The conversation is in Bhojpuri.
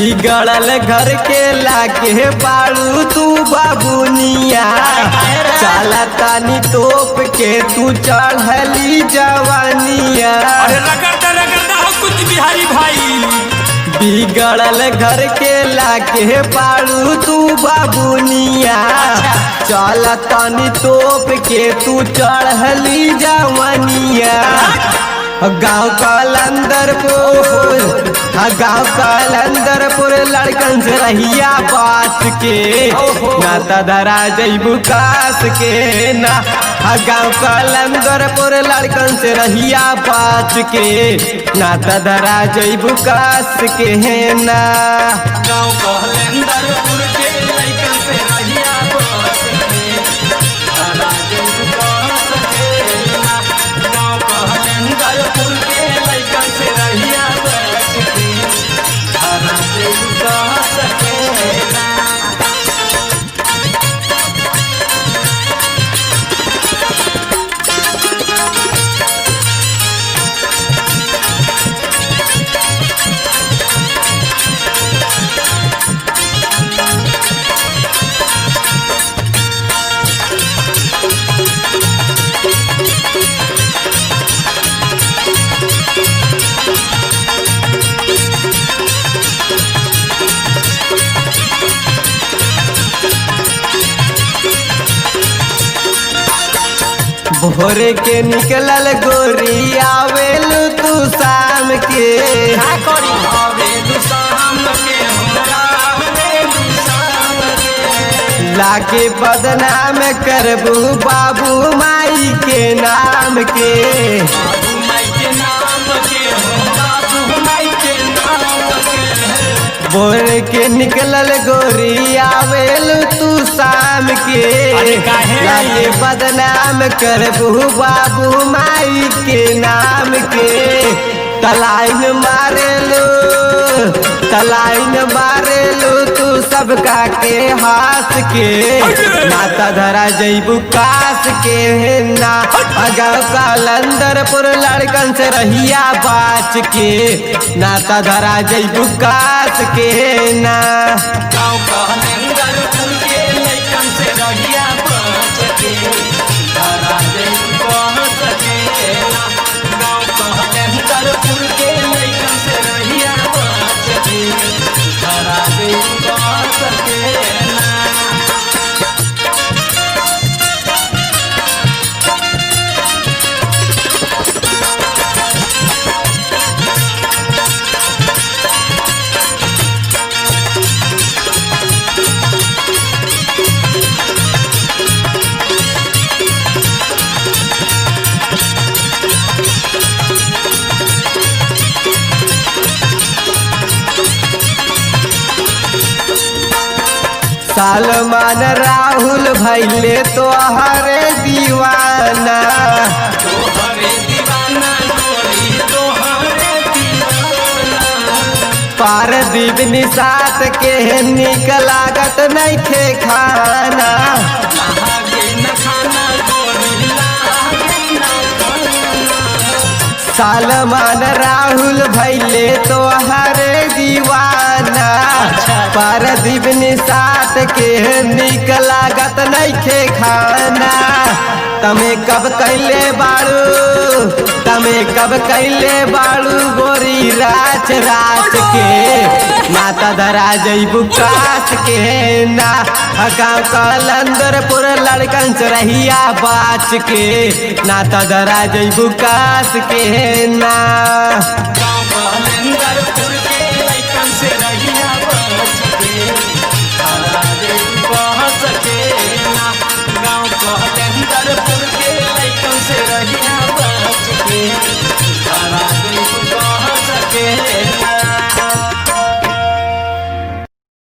बिगड़ल घर के लाके बाड़ू तू बाबुनिया चला तानी तोप के तू चढ़ली जवानिया। अरे रगड़ता हो कुछ बिहारी भाई। बिगड़ल घर के लाके बाड़ू तू बाबुनिया चला तानी तोप के तू चढ़ली जवानिया। गाँव कलंदरपुर लड़कन से रहिया बात के नाता धरा जैबू कास के ना। गाँव कलंदरपुर लड़कन से रहिया बात के नाता धरा जैबू कास के ना। गाँव कलंदरपुर के लड़कन से रहिया बात के धरा जैबू कास के ना। गाँव कलंदरपुर के लड़कन से रहिया बात के धरा जैबू कास के ना। भोरे के निकलल गोरी आवेल तू शाम के लाके बदनाम करबू बाबू माई के नाम के। भोर के निकलल गोरी आवेल तू शाम के लाके बदनाम करबू बाबू माई के नाम के। तलाइन मारेलू तू सबका के हाथ के नाता धरा जैबू कास के ना। गाँव कलंदरपुर लड़कन से रहिया बाच के नाता धरा जैबू कास के ना। गाँव कलंदरपुर के लड़कन से रहिया बाच के धरा जैबू कास के ना। गाँव कलंदरपुर के लड़कन से रहिया बाच के धरा जैबू कास के ना। सलमान राहुल भैले तो हरे दीवाना पारदीप निषाद के निक लागत नइखे खाना। सलमान राहुल भैले तो हरे दीवाना पारदीप निषाद के निक लागत नइखे खाना। तमे कब कैले बाड़ू गोरी राच के माता धरा जैबू कास के ना। गाँव कलंदरपुर लड़कन से रहिया बाच के नाता धरा जैबू कास के ना।